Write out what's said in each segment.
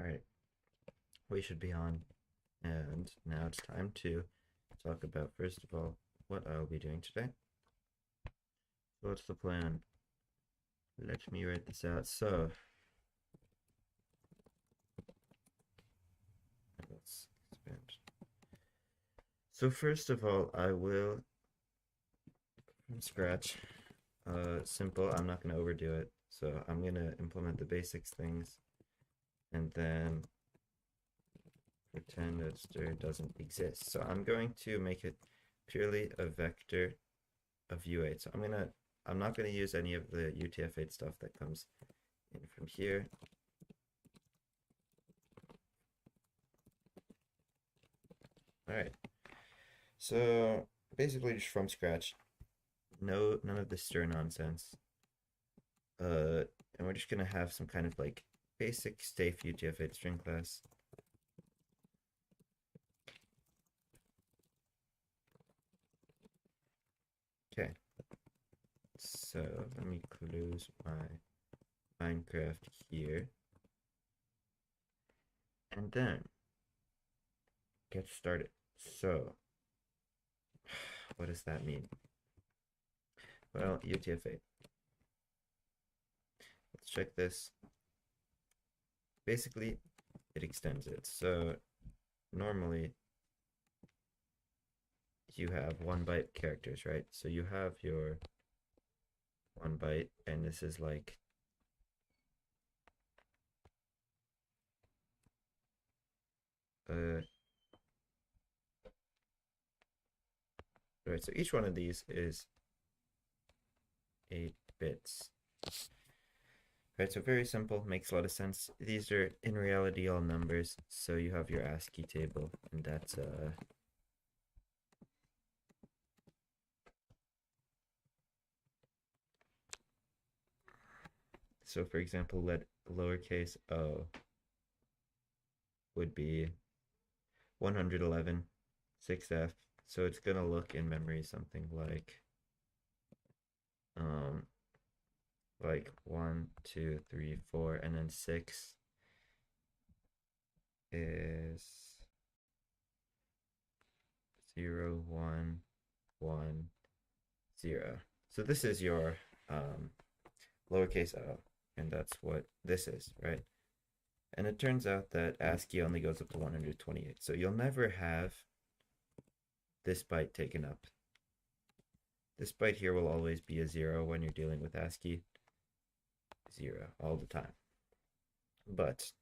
Alright, we should be on, and now it's time to talk about, first of all, what I'll be doing today. So what's the plan? Let me write this out. So, let's expand. So first of all, I will, from scratch, simple, I'm not going to overdo it. So I'm going to implement the basics things, and then pretend that stir doesn't exist. So I'm going to make it purely a vector of U8. So I'm not gonna use any of the UTF-8 stuff that comes in from here. All right. So basically just from scratch, none of this stir nonsense. And we're just gonna have some kind of like basic safe UTF-8 string class. Okay. So let me close my Minecraft here. And then get started. So what does that mean? Well, UTF-8. Let's check this. Basically, it extends it. So normally you have 1 byte characters, right? So you have your 1 byte, and this is like right, so each one of these is 8 bits. Right, so very simple, makes a lot of sense. These are in reality all numbers, so you have your ASCII table, and that's so for example, let lowercase o would be 111 6f, so it's gonna look in memory something um like 1 2 3 4, and then 6 is 0 1 1 0. So this is your lowercase o, and that's what this is, right? And it turns out that ASCII only goes up to 128, so you'll never have this byte taken up. This byte here will always be a 0 when you're dealing with ASCII. 0 all the time. But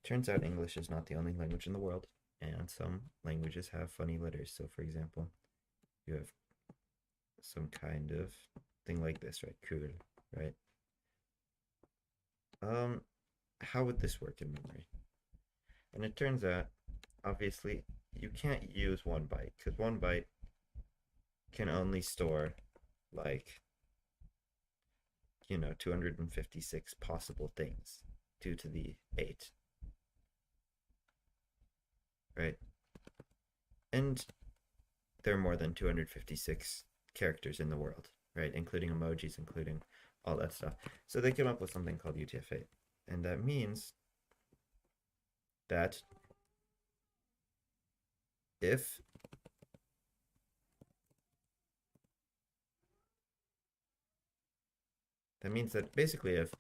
turns out English is not the only language in the world, and some languages have funny letters. So for example, you have some kind of thing like this, right? Cool, right? How would this work in memory? And it turns out, obviously, you can't use 1 byte, because 1 byte can only store like 256 possible things, 2 to the 8, right? And there are more than 256 characters in the world, right? Including emojis, including all that stuff. So they came up with something called UTF-8. And that means that if basically if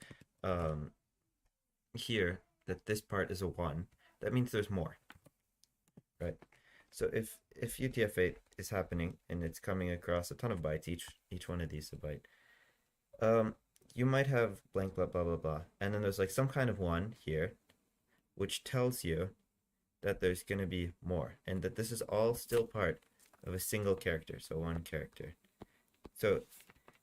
here that this part is a 1, that means there's more, right? So if UTF-8 is happening and it's coming across a ton of bytes, each one of these is a byte, you might have blank blah blah blah blah, and then there's like some kind of 1 here, which tells you that there's going to be more, and that this is all still part of a single character, so 1 character. So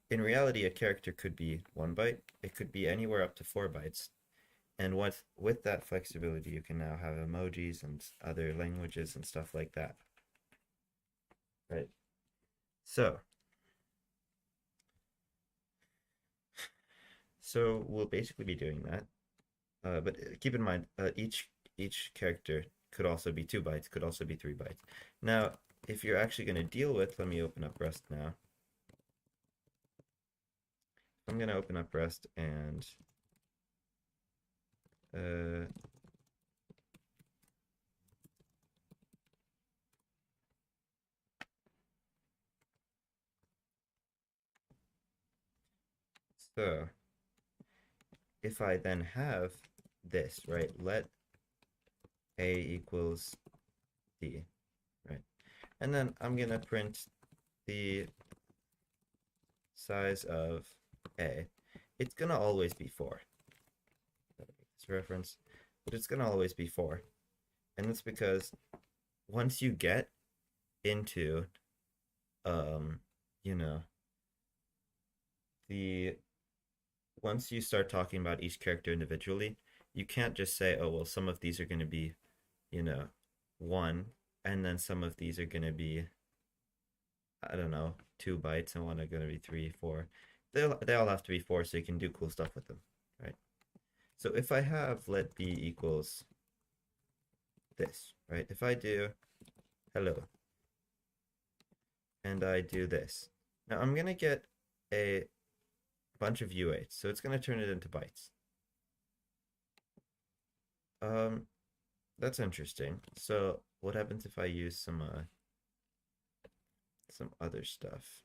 in reality, a character could be 1 byte, it could be anywhere up to 4 bytes, and with that flexibility, you can now have emojis and other languages and stuff like that, right? So we'll basically be doing that, but keep in mind, each character could also be 2 bytes, could also be 3 bytes. Now, if you're actually going to deal with, let me open up Rust now. I'm going to open up Rust and Uh, so if I then have this, right, let A equals D, right? And then I'm gonna print the size of A. It's gonna always be 4. This reference, but it's gonna always be 4. And that's because once you get into um, you know, the once you start talking about each character individually, you can't just say, oh well, some of these are gonna be, you know, 1, and then some of these are gonna be, I don't know, 2 bytes, and one are gonna be 3, 4. They all have to be 4 so you can do cool stuff with them, right? So if I have let b equals this, right? If I do hello and I do this, now I'm gonna get a bunch of U8s, so it's gonna turn it into bytes. Um, that's interesting. So what happens if I use some other stuff?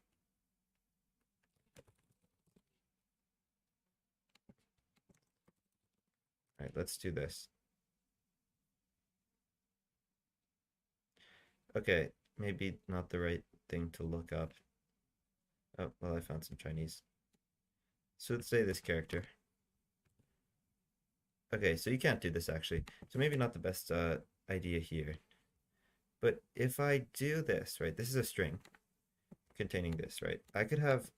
All right, let's do this. Okay, maybe not the right thing to look up. Oh, well, I found some Chinese. So let's say this character. Okay, so you can't do this actually. So maybe not the best idea here. But if I do this, right, this is a string containing this, right? I could have,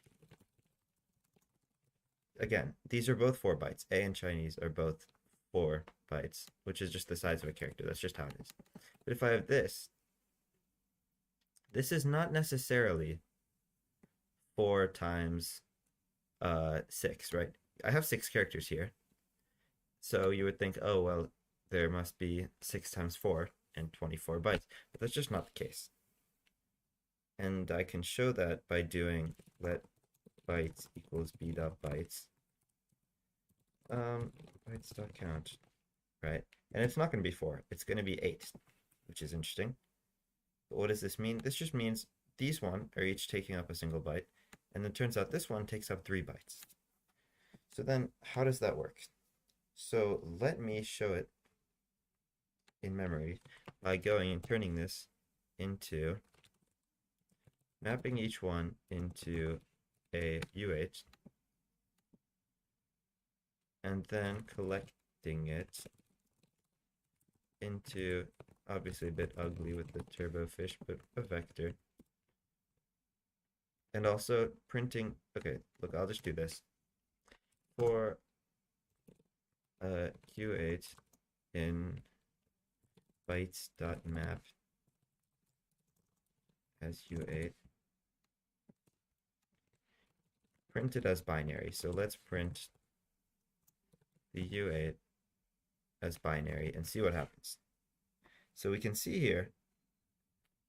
again, these are both 4 bytes. A and Chinese are both 4 bytes, which is just the size of a character. That's just how it is. But if I have this, this is not necessarily 4 times 6, right? I have 6 characters here. So you would think, oh, well, there must be 6 times 4 and 24 bytes. But that's just not the case. And I can show that by doing let bytes equals b dot bytes. Bytes dot count, right? And it's not going to be 4. It's going to be 8, which is interesting. But what does this mean? This just means these one are each taking up a single byte. And it turns out this one takes up 3 bytes. So then how does that work? So let me show it in memory by going and turning this into mapping each one into a U8 and then collecting it into, obviously a bit ugly with the turbo fish, but a vector. And also printing, okay, look, I'll just do this. For Q8 in bytes.map as U8 printed as binary. So let's print the U8 as binary and see what happens. So we can see here,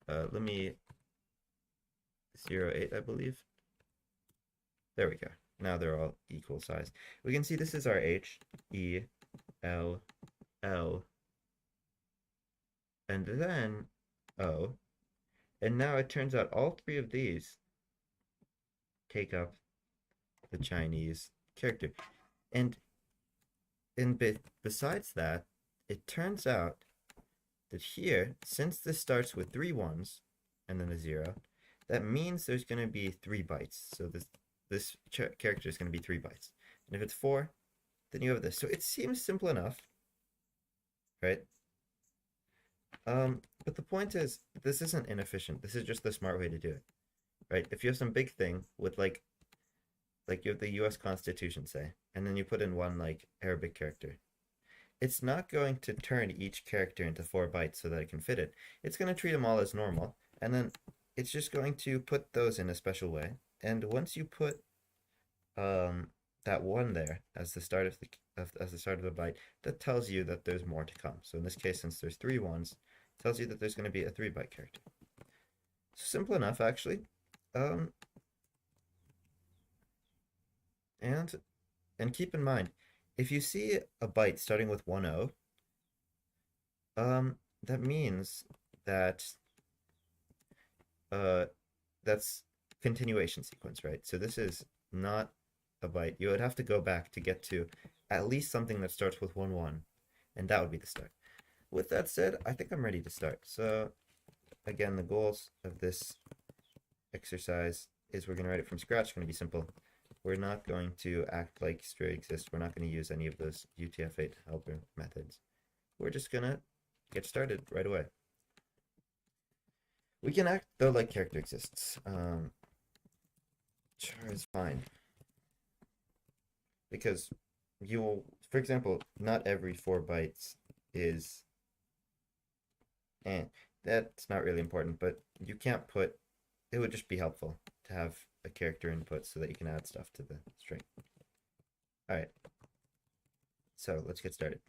let me 08, I believe. There we go. Now they're all equal size. We can see this is our H, E, L, L, and then O. And now it turns out all 3 of these take up the Chinese character. And besides that, it turns out that here, since this starts with 3 ones and then a 0, that means there's going to be 3 bytes. So this character is going to be 3 bytes. And if it's 4, then you have this. So it seems simple enough, right? But the point is, this isn't inefficient. This is just the smart way to do it, right? If you have some big thing with like you have the U.S. Constitution, say, and then you put in one like Arabic character, it's not going to turn each character into 4 bytes so that it can fit it. It's going to treat them all as normal, and then it's just going to put those in a special way. And once you put that one there as the start of the byte, that tells you that there's more to come. So in this case, since there's 3 ones, it tells you that there's going to be a 3-byte character. So simple enough, actually. And keep in mind, if you see a byte starting with 10, that means that uh, that's continuation sequence, right? So this is not a byte. You would have to go back to get to at least something that starts with 1, and that would be the start. With that said, I think I'm ready to start. So again, the goals of this exercise is we're going to write it from scratch. It's going to be simple. We're not going to act like stray exists. We're not going to use any of those UTF-8 helper methods. We're just going to get started right away. We can act though like character exists. Char is fine. Because you'll, for example, not every 4 bytes is, and that's not really important, but you can't put, it would just be helpful to have a character input so that you can add stuff to the string. All right, so let's get started.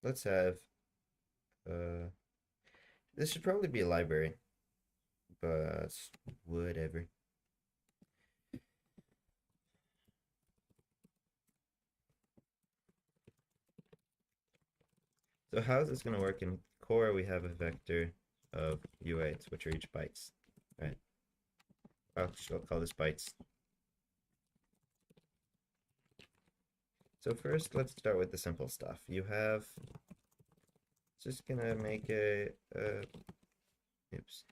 Let's have, this should probably be a library, but whatever. So how is this going to work? In core, we have a vector of U8s, which are each bytes, right? I'll call this bytes. So first, let's start with the simple stuff. You have, just gonna make a, oops,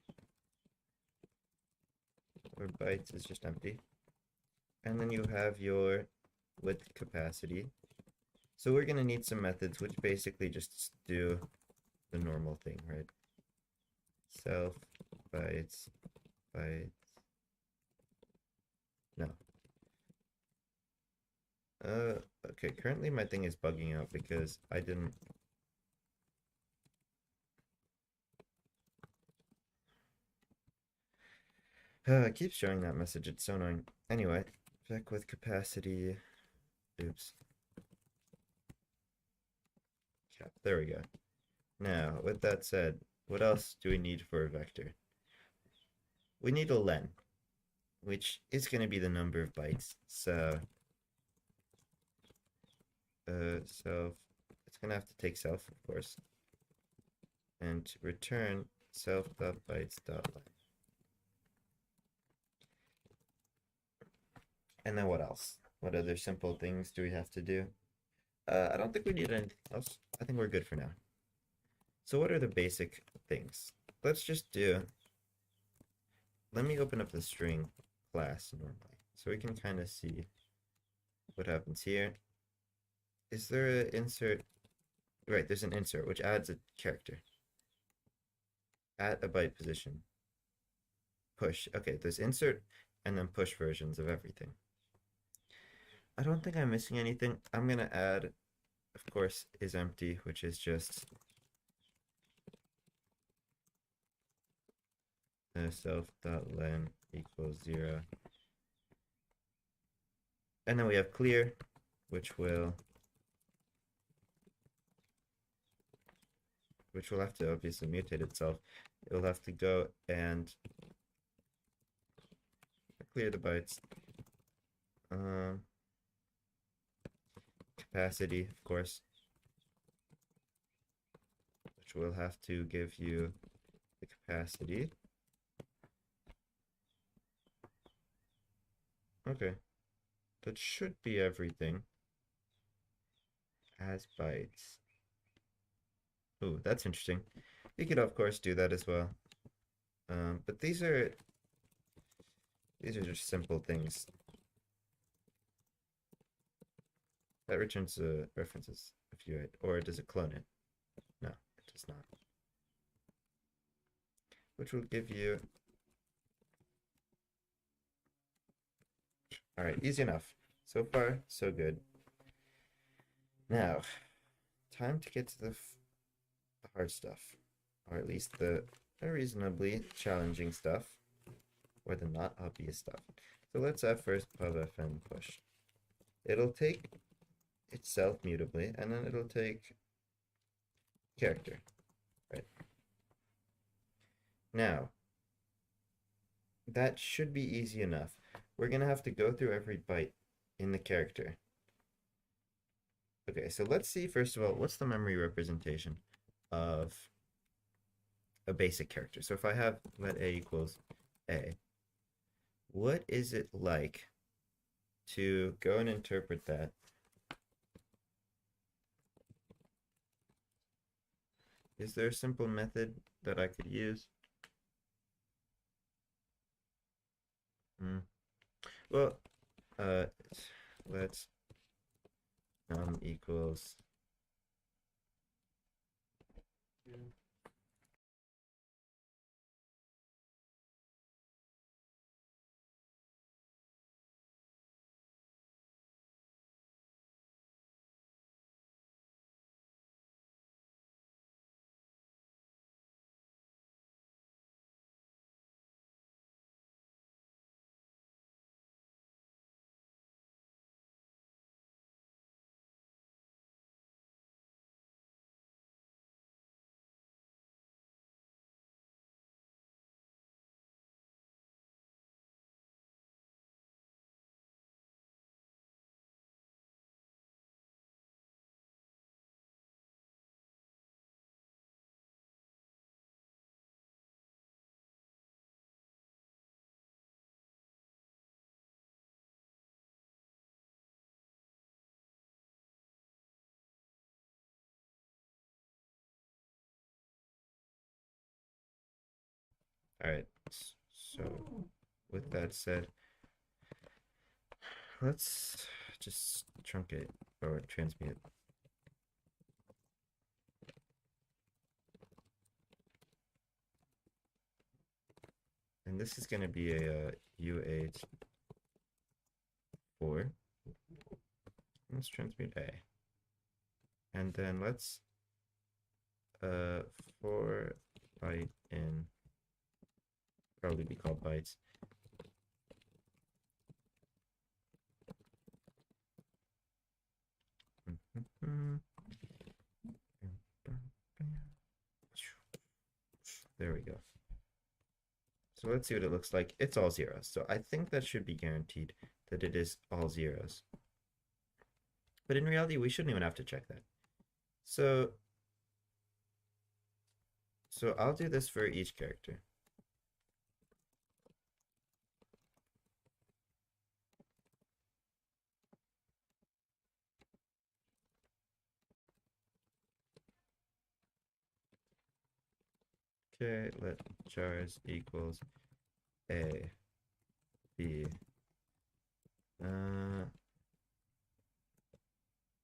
or bytes is just empty. And then you have your width capacity. So we're gonna need some methods which basically just do the normal thing, right? Self, bytes, bytes, no. Okay, currently my thing is bugging out because I didn't. It keeps showing that message, it's so annoying. Anyway, back with capacity, oops. Cap, there we go. Now, with that said, what else do we need for a vector? We need a len, which is going to be the number of bytes. So, self, it's going to have to take self, of course, and return self.bytes.len. And then what else? What other simple things do we have to do? I don't think we need anything else. I think we're good for now. So what are the basic things? Let's just do, let me open up the string class normally, so we can kind of see what happens here. Is there an insert? Right, there's an insert, which adds a character at a byte position. Push. Okay, there's insert and then push versions of everything. I don't think I'm missing anything. I'm going to add, of course, is empty, which is just self.len equals 0. And then we have clear, which will have to obviously mutate itself. It will have to go and clear the bytes. Capacity, of course, which will have to give you the capacity. Okay, that should be everything. As bytes. Ooh, that's interesting. You could of course do that as well. But these are just simple things. That returns the references if you or does it clone it? No, it does not. Which will give you. All right, easy enough. So far, so good. Now, time to get to the hard stuff, or at least the reasonably challenging stuff, or the not obvious stuff. So let's have first pubfn push. It'll take itself mutably, and then it'll take character, right? Now, that should be easy enough. We're gonna have to go through every byte in the character. Okay, so let's see first of all, what's the memory representation of a basic character? So if I have let a equals a, what is it like to go and interpret that? Is there a simple method that I could use? Hmm. Well, uh, let's equals. All right. So with that said, let's just truncate or transmute. And this is going to be a UH4. Let's transmute A. And then let's 4 byte in, probably be called bytes. There we go. So let's see what it looks like. It's all zeros. So I think that should be guaranteed that it is all zeros. But in reality, we shouldn't even have to check that. So I'll do this for each character. Okay, let chars equals A, B.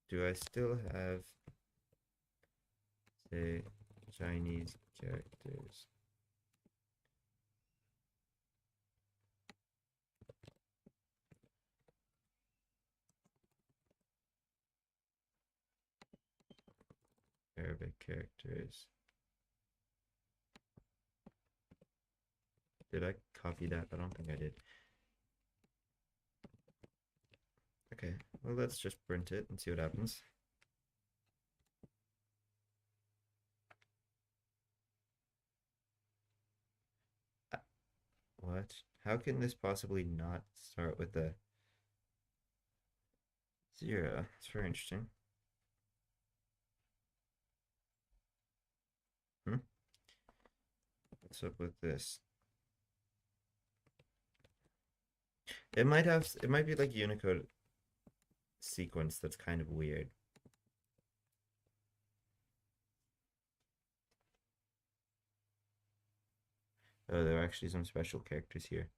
Do I still have, say, Chinese characters? Arabic characters. Did I copy that? I don't think I did. Okay, well, let's just print it and see what happens. What? How can this possibly not start with a 0? It's very interesting. Hmm? What's up with this? It might be like Unicode sequence that's kind of weird. Oh, there are actually some special characters here.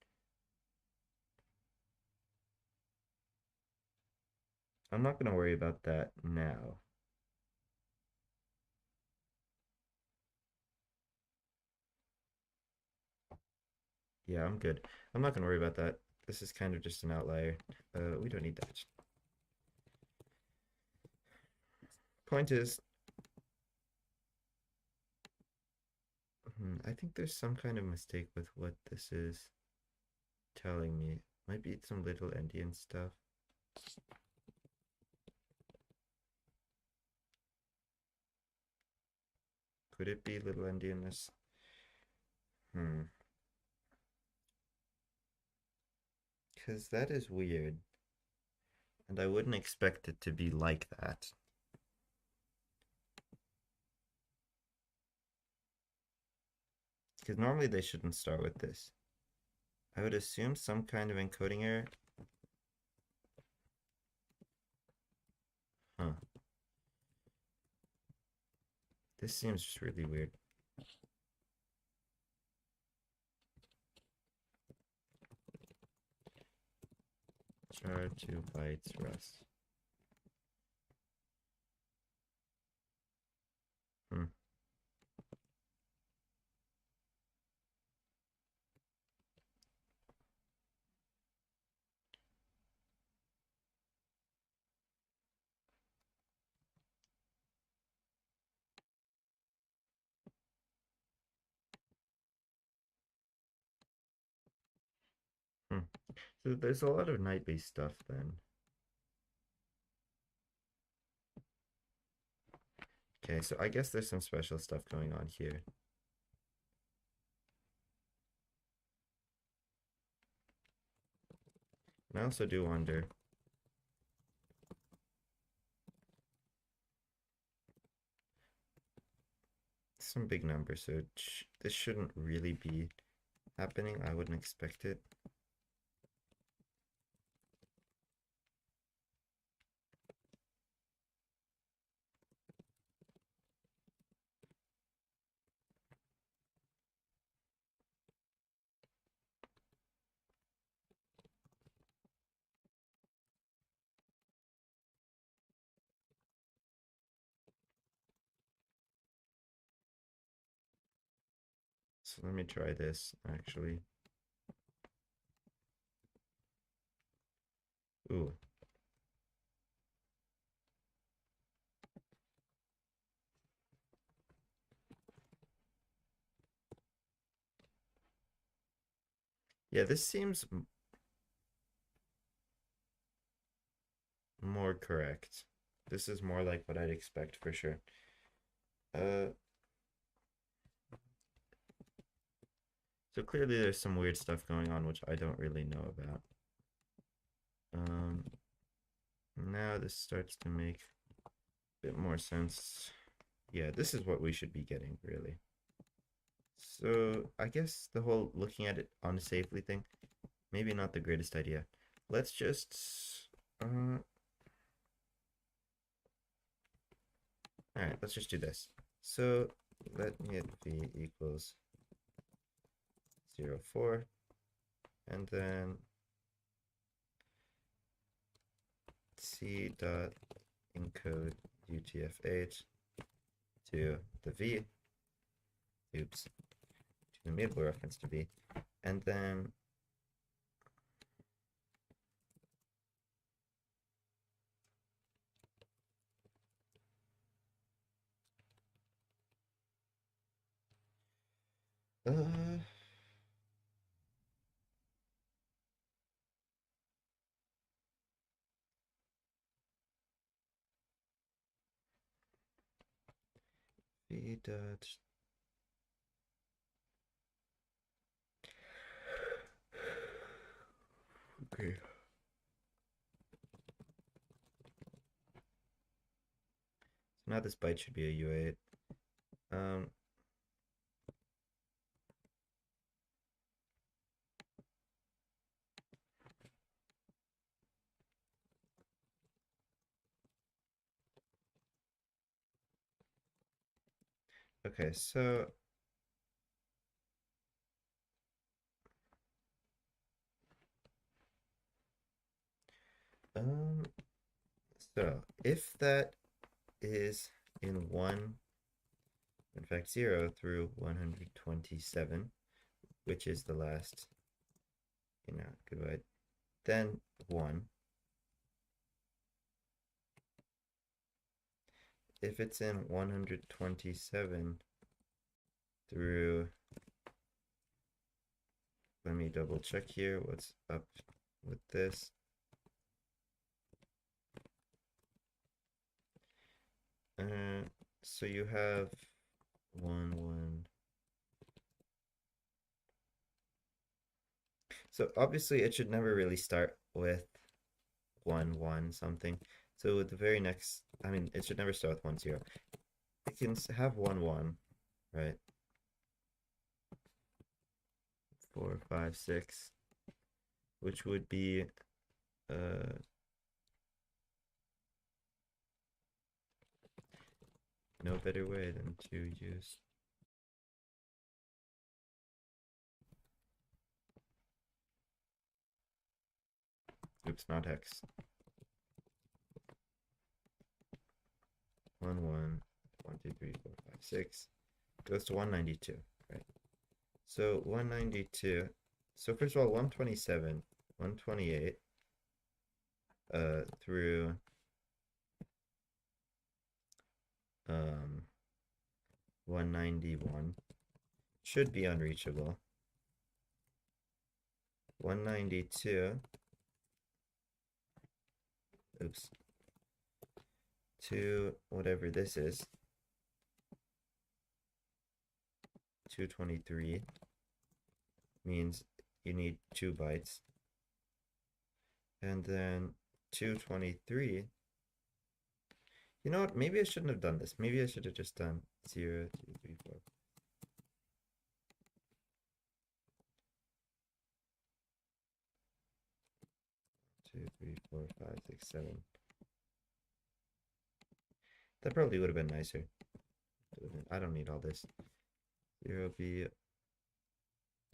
I'm not going to worry about that now. Yeah, I'm good. I'm not going to worry about that. This is kind of just an outlier. We don't need that. Point is, I think there's some kind of mistake with what this is telling me. Might be some little endian stuff. Could it be little endianness? Because that is weird. And I wouldn't expect it to be like that. Because normally they shouldn't start with this. I would assume some kind of encoding error. Huh. This seems just really weird. Char 2 bytes Rust. Hmm. Hmm. So there's a lot of night-based stuff then. Okay, so I guess there's some special stuff going on here. And I also do wonder. Some big number, so this shouldn't really be happening. I wouldn't expect it. So let me try this actually. Ooh. Yeah, this seems more correct. This is more like what I'd expect for sure. Uh, so clearly there's some weird stuff going on which I don't really know about. Um, Now this starts to make a bit more sense. Yeah, this is what we should be getting, really. So I guess the whole looking at it unsafely thing, maybe not the greatest idea. Let's just, all right, let's just do this. So let it v equals 0, 4, and then c dot encode UTF-8 to the v, oops, to the mutable reference to v, and then uh, v dot, okay. So now this byte should be a U8. Okay, um, so if that is in one, in fact 0 through 127, which is the last, goodbye, then 1. If it's in 127 through, let me double check here what's up with this. So you have 1, 1. So obviously it should never really start with 1, 1, something. So with the very next, I mean, it should never start with 1, 0. It can have 1, 1, right? 4, 5, 6, which would be no better way than to use. Oops, not hex. 1, 1, 1, 2, 3, 4, 5, 6 goes to 192, right? So 192. So first of all, 127, 128 through 191 should be unreachable. 192, oops, to whatever this is, 223 means you need 2 bytes. And then 223, you know what, maybe I shouldn't have done this. Maybe I should have just done 0, 2, 3, 4. 2, 3, 4, 5, 6, 7. That probably would have been nicer. I don't need all this. 0 be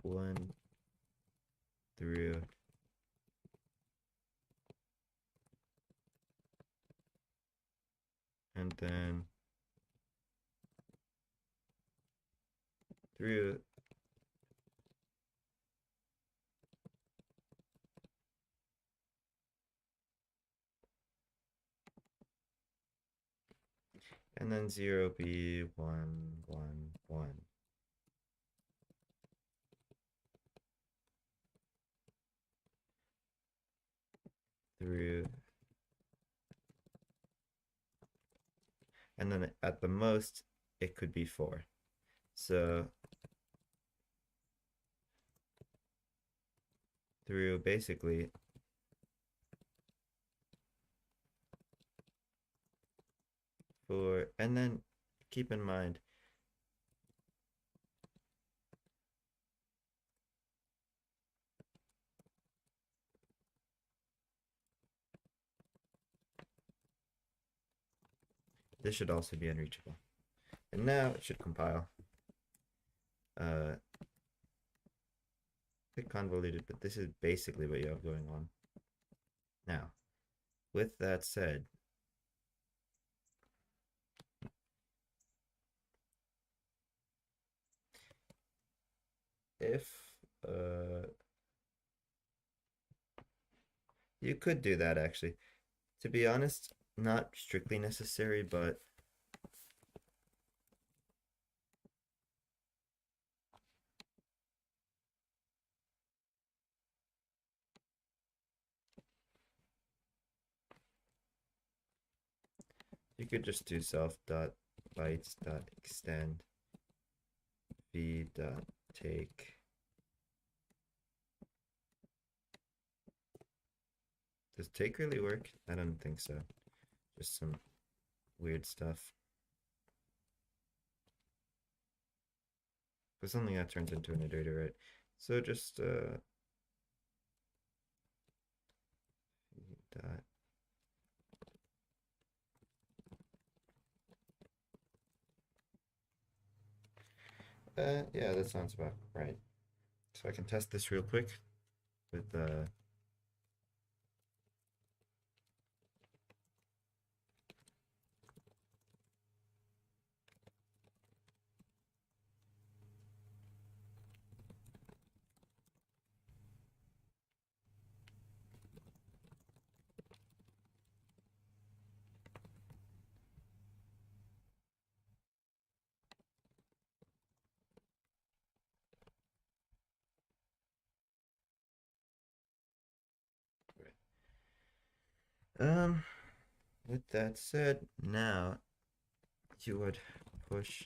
1 through and then through and then 0 be 1, 1, 1. Through, and then at the most it could be 4. So through basically and then keep in mind this should also be unreachable. And now it should compile. A bit convoluted, but this is basically what you have going on. Now, with that said, if you could do that actually. To be honest, not strictly necessary, but you could just do self dot bytes dot extend v dot take. Does take really work? I don't think so. Just some weird stuff. But something that turns into an iterator, right? So just dot yeah, that sounds about right. So I can test this real quick with with that said, now you would push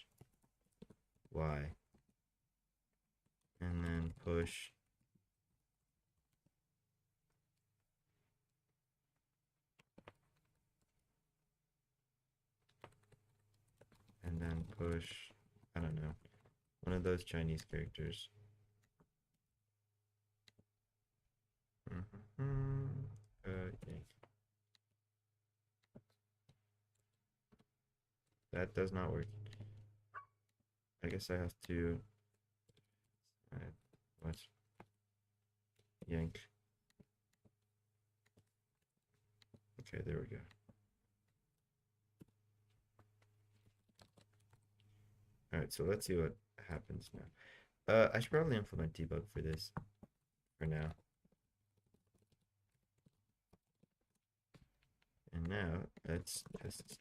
Y and then push and then push, I don't know, one of those Chinese characters. Okay. That does not work. I guess I have to, what? Yank. Okay, there we go. Alright, so let's see what happens now. I should probably implement debug for this for now. And now let's test.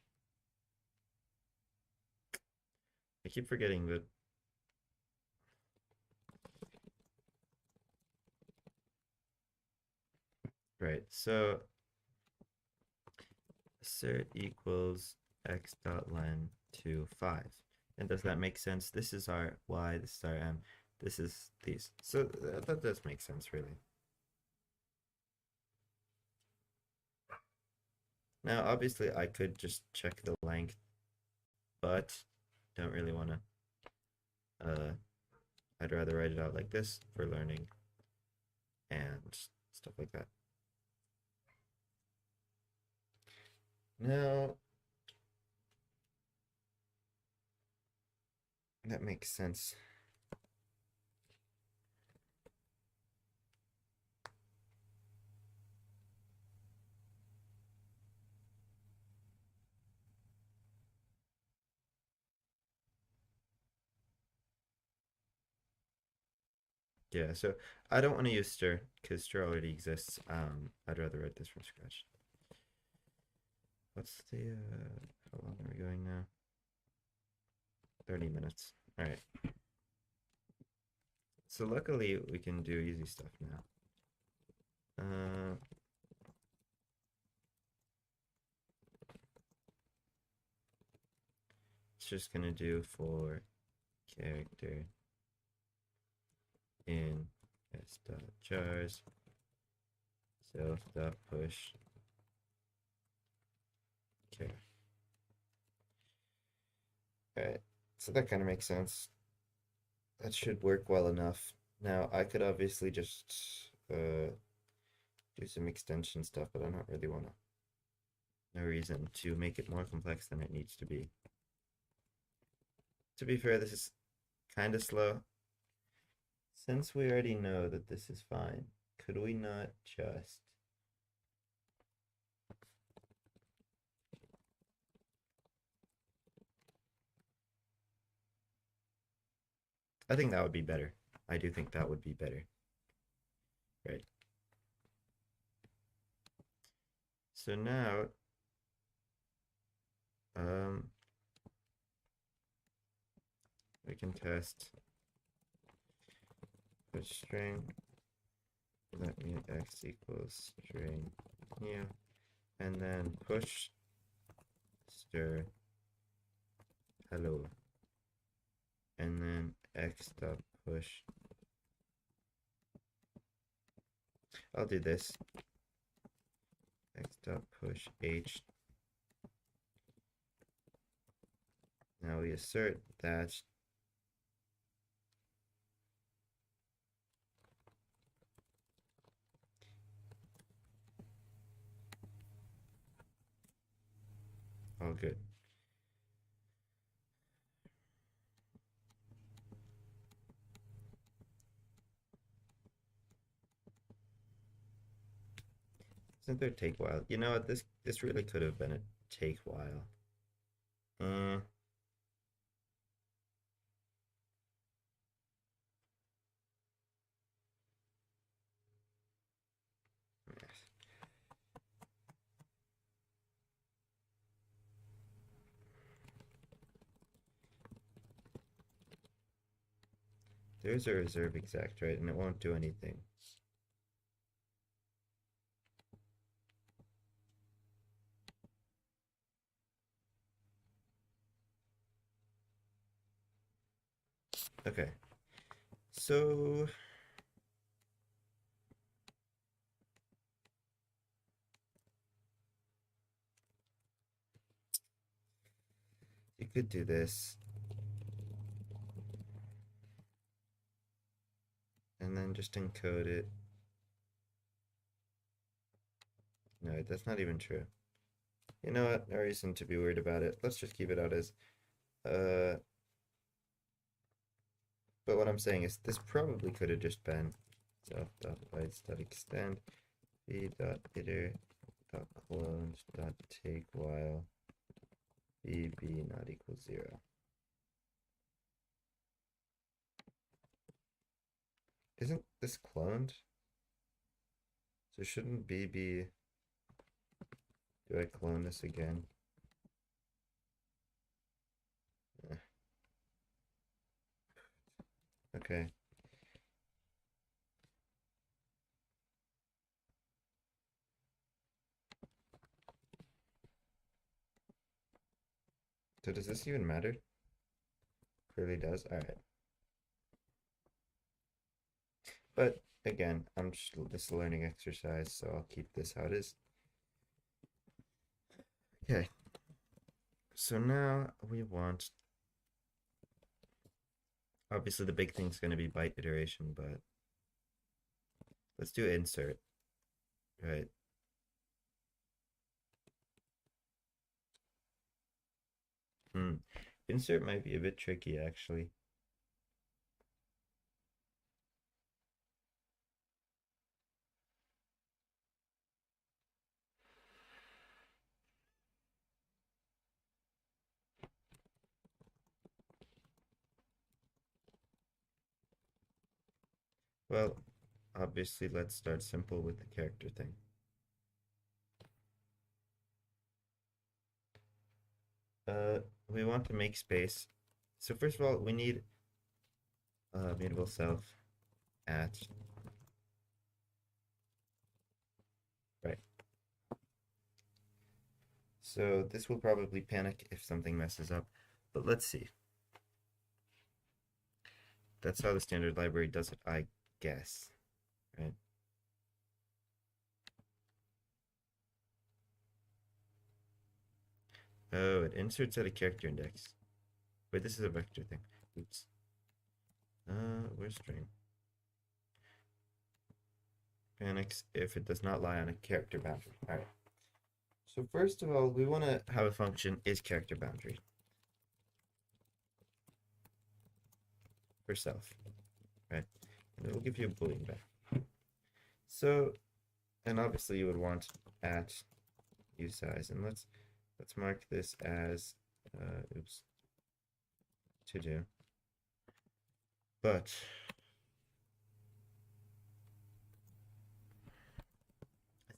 I keep forgetting that. Right, so assert equals x dot len to 5. And does that make sense? This is our y, this is our m, this is these. So that does make sense, really. Now, obviously, I could just check the length, but don't really want to. I'd rather write it out like this for learning and stuff like that. Now, that makes sense. Yeah, so I don't want to use stir because stir already exists. I'd rather write this from scratch. What's the how long are we going now? 30 minutes. All right. So luckily we can do easy stuff now. It's just gonna do for character in s.jars self.push char. Alright, so that kind of makes sense. That should work well enough. Now I could obviously just do some extension stuff, but I don't really want to. No reason to make it more complex than it needs to be. To be fair, this is kind of slow. Since we already know that this is fine, could we not just I think that would be better. I do think that would be better. Right. So now we can test push string. Let me x equals string new, and then push stir hello, and then x dot push. I'll do this. X dot push h. Now we assert that all good. Isn't there take while? You know what? This really could have been a take while. There's a reserve exact, right? And it won't do anything. Okay. So could do this. And then just encode it. No, that's not even true. You know what? No reason to be worried about it. Let's just keep it out as, but what I'm saying is this probably could have just been self.bytes.extend b.iter.clones.take while bb not equal 0. Isn't this cloned? So shouldn't b be... Do I clone this again? Okay. So does this even matter? Clearly does. All right. But again, I'm just this learning exercise, so I'll keep this how it is. Okay. So now we want, obviously the big thing's going to be byte iteration, but let's do insert, right? Insert might be a bit tricky, actually. Well, obviously, let's start simple with the character thing. We want to make space. So first of all, we need mutable self at, right. So this will probably panic if something messes up, but let's see. That's how the standard library does it, I guess, right? Oh, it inserts at a character index. Wait, this is a vector thing. Oops. Where's string? Panics if it does not lie on a character boundary. All right. So first of all, we want to have a function is character boundary for self, right? And it will give you a boolean back. So, and obviously you would want at usize, and let's mark this as oops, to do. But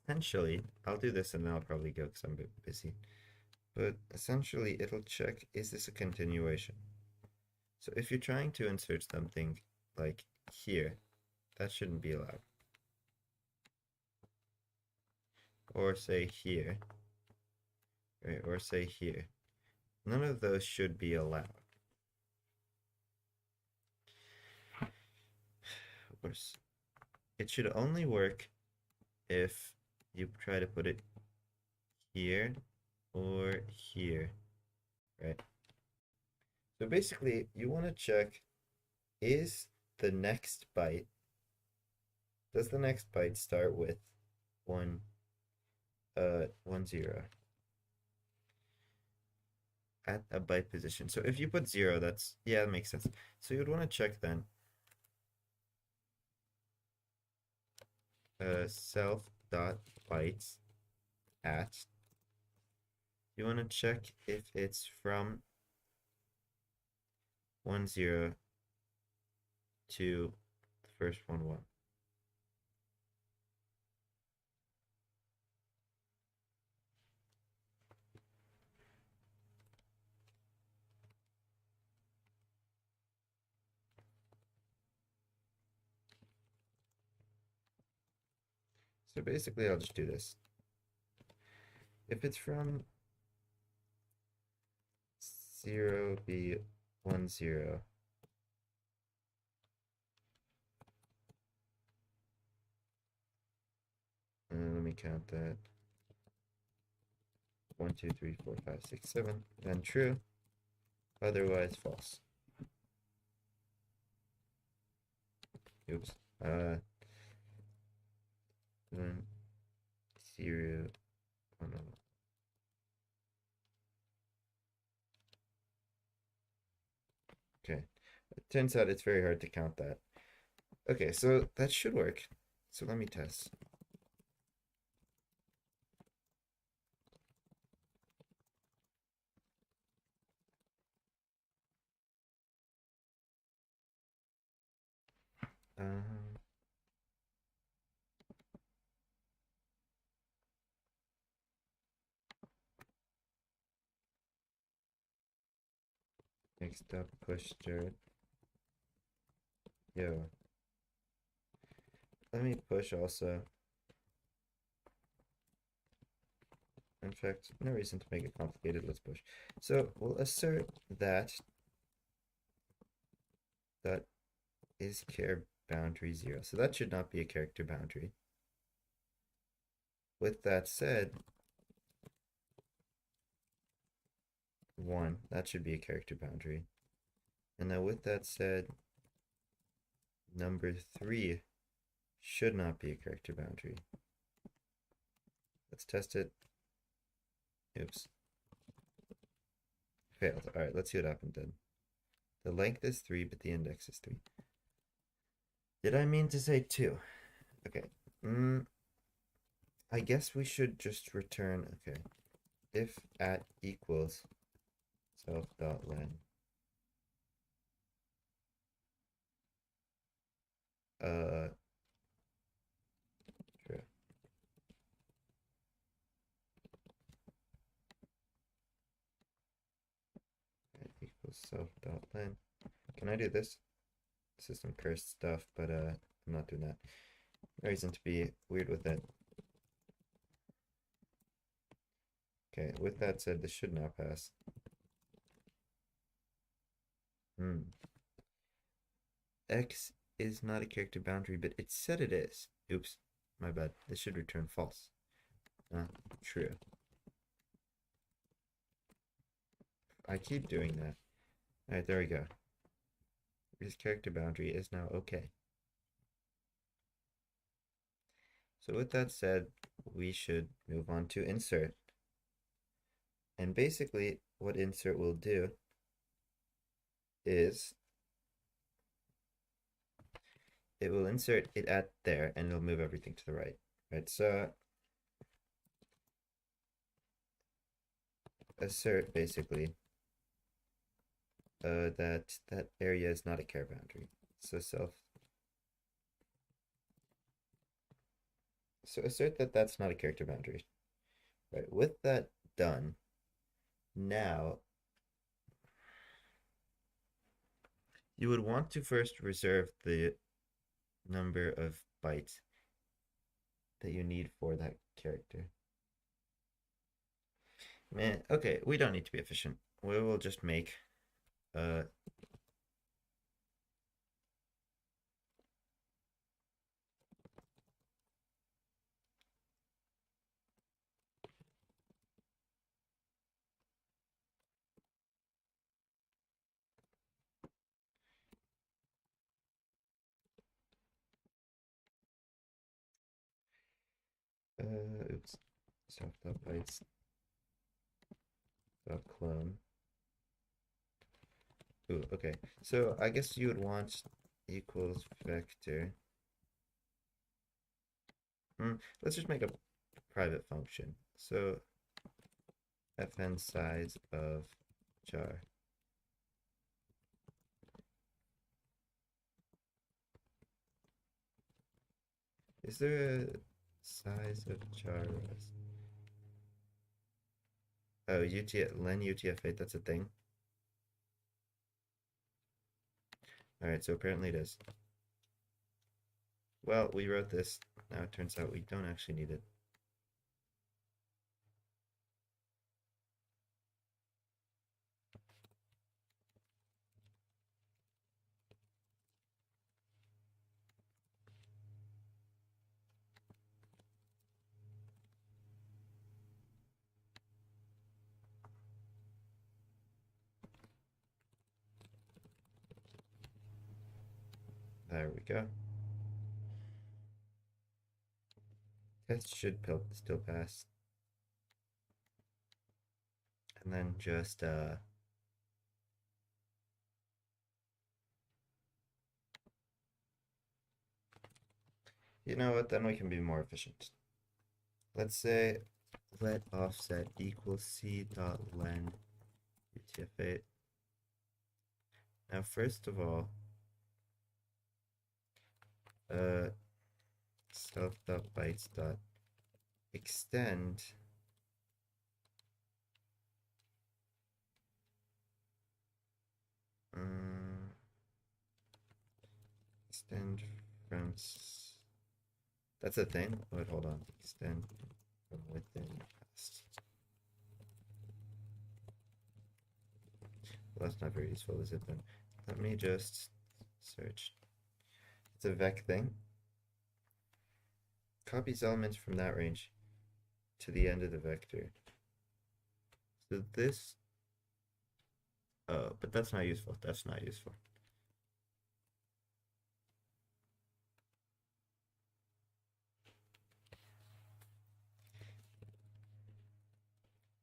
essentially, I'll do this and then I'll probably go because I'm a bit busy. But essentially, it'll check, is this a continuation? So if you're trying to insert something like here, that shouldn't be allowed. Or say here, right? Or say here. None of those should be allowed. It should only work if you try to put it here or here, right? So basically, you want to check, is the next byte, does the next byte start with 1, 0 at a byte position? So if you put 0, that's, yeah, that makes sense. So you'd want to check then self dot bytes at, you want to check if it's from 1 0 to the first 1 1. So basically, I'll just do this. If it's from 0 B 1 0, let me count that. 1 2 3 4 5 6 7, then true. otherwise false. Oops. 1, 0, oh no. Okay. It turns out it's very hard to count that. Okay, so that should work. So let me test. Um, Next up, push start. Yo, let me push also. In fact, no reason to make it complicated. Let's push. So we'll assert that that is char boundary 0. So that should not be a character boundary. With that said, 1, that should be a character boundary. And now with that said, number 3 should not be a character boundary. Let's test it. Oops. Failed. All right, let's see what happened then. The length is 3, but the index is 3. Did I mean to say 2? Okay. I guess we should just return, okay, if at equals self.len. True. At equals self.len. Can I do this? This is some cursed stuff, but I'm not doing that. No reason to be weird with it. Okay, with that said, this should now pass. X is not a character boundary, but it said it is. Oops, my bad. This should return false. True. I keep doing that. Alright, there we go. This character boundary is now okay. So with that said, we should move on to insert. And basically, what insert will do is it will insert it at there, and it'll move everything to the right. Right, so assert basically that area is not a char boundary. So assert that that's not a character boundary. Right, with that done, now you would want to first reserve the number of bytes that you need for that character. Man, okay, we don't need to be efficient. We will just make oops, self.bytes dot clone. Ooh, okay. So I guess you would want equals vector. Let's just make a private function. So fn size of jar. Is there a size of jar? Oh, len UTF-8, that's a thing. Alright, so apparently it is. Well, we wrote this. Now it turns out we don't actually need it. There we go. Test should still pass. And then just you know what, then we can be more efficient. Let's say let offset equals c dot len UTF-8. Now first of all, self dot bytes dot extend extend from that's a thing. Wait, hold on. Extend from within past. Well, that's not very useful, is it then? Let me just search. It's a vec thing. Copies elements from that range to the end of the vector. So this, oh, but that's not useful. That's not useful.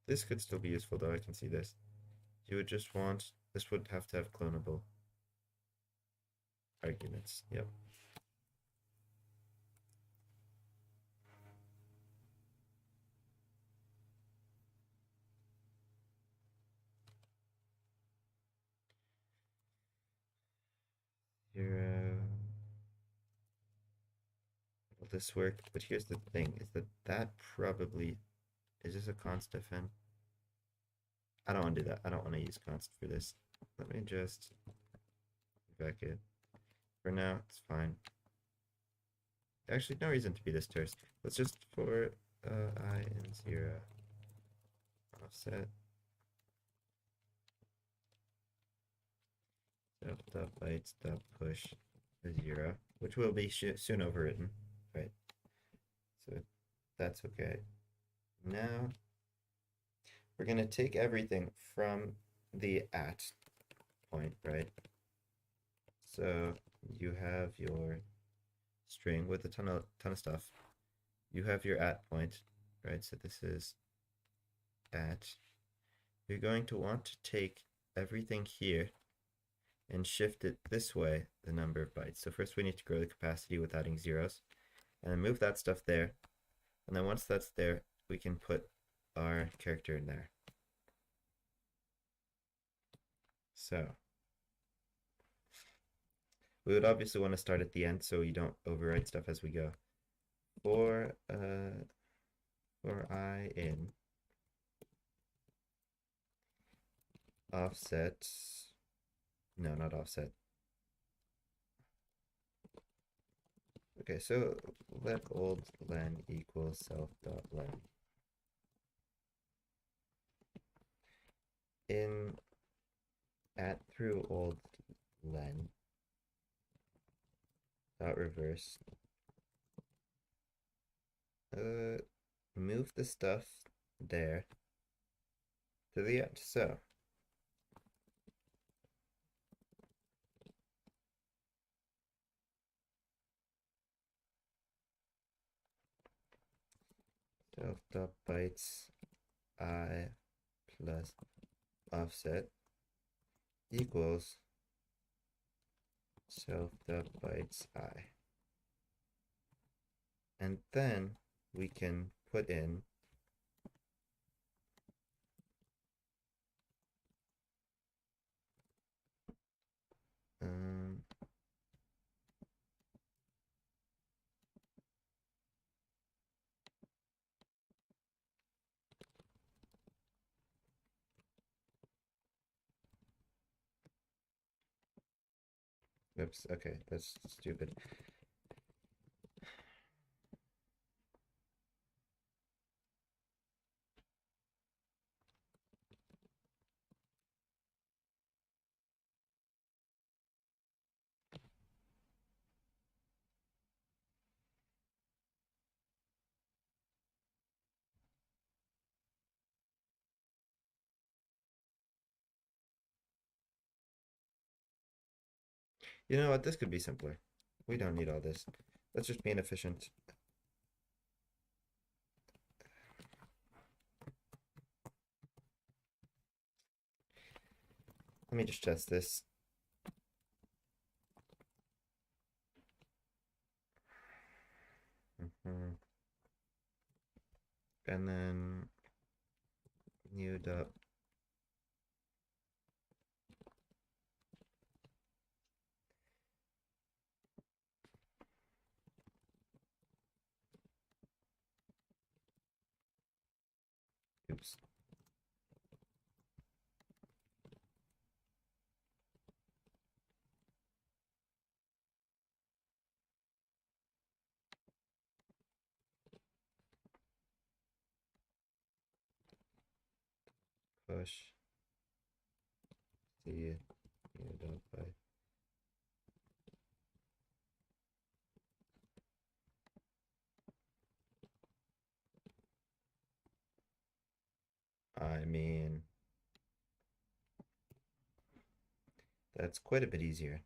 This could still be useful though, I can see this. You would just want, this would have to have clonable arguments. Yep. Zero. Will this work? But here's the thing, is that probably, is this a const fn? I don't want to do that. I don't want to use const for this. Let me just back it. For now, it's fine. Actually, no reason to be this terse. Let's just for I and 0 offset bytes push to 0, which will be soon overwritten, right? So that's okay. Now we're gonna take everything from the at point, right? So you have your string with a ton of stuff. You have your at point, right? So this is at. You're going to want to take everything here and shift it this way, the number of bytes. So first we need to grow the capacity with adding zeros, and then move that stuff there. And then once that's there, we can put our character in there. So we would obviously want to start at the end so you don't overwrite stuff as we go. For I in offset, no, not offset. Okay, so let old len equals self dot len. In at through old len dot reverse, move the stuff there to the end. So self dot bytes I plus offset equals self dot bytes I. And then we can put in oops, okay, that's stupid. You know what? This could be simpler. we don't need all this. Let's just be inefficient. Let me just test this. And then new dot. Oops. Push. See new dot by. I mean, that's quite a bit easier.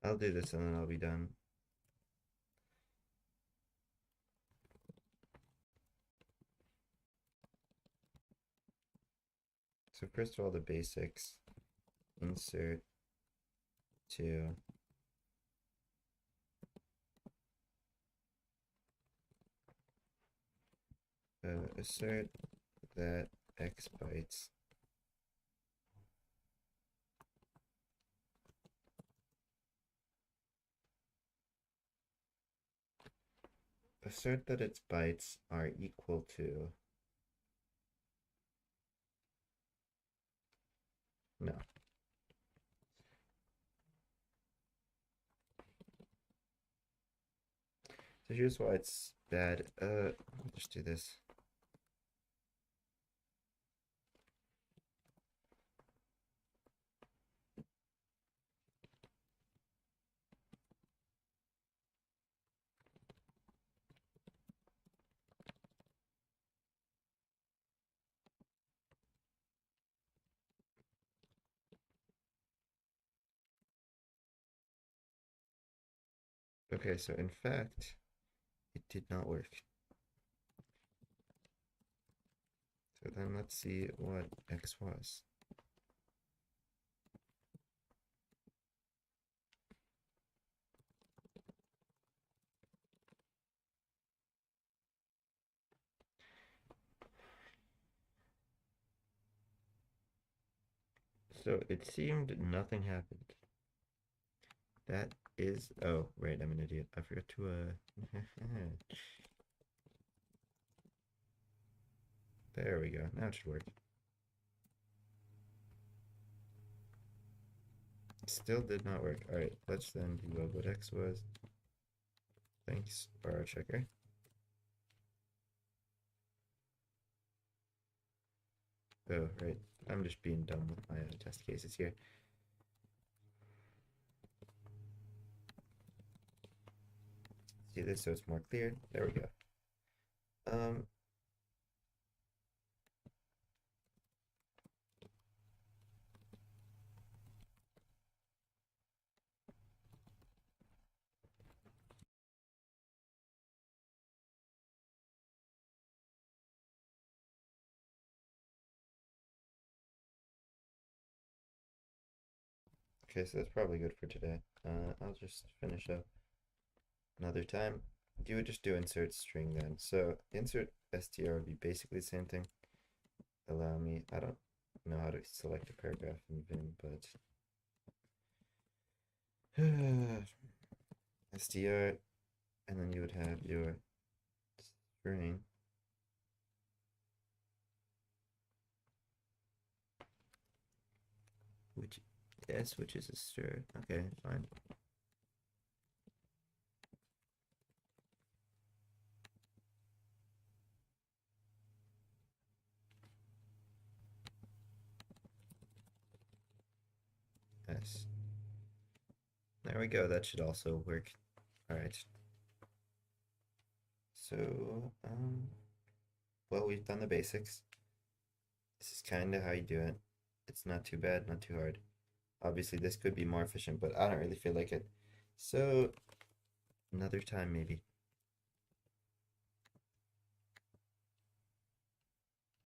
I'll do this and then I'll be done. So first of all, the basics. Insert to assert that x bytes assert that its bytes are equal to no. So here's why it's bad. I'll just do this. Okay, so in fact, it did not work. So then let's see what x was. So it seemed nothing happened. That is, oh, right, I'm an idiot. I forgot to, there we go. Now it should work. Still did not work. All right, let's then debug what x was. Thanks, bar checker. Oh, right. I'm just being dumb with my test cases here. See this so it's more clear. There we go. Okay, so that's probably good for today. I'll just finish up another time. You would just do insert string then. So insert str would be basically the same thing. Allow me, I don't know how to select a paragraph in Vim, but str, and then you would have your string. Which is a str. Okay, fine. minus. There we go. That should also work. All right. So, well, we've done the basics. This is kind of how you do it. It's not too bad, not too hard. Obviously, this could be more efficient, but I don't really feel like it. So, another time maybe.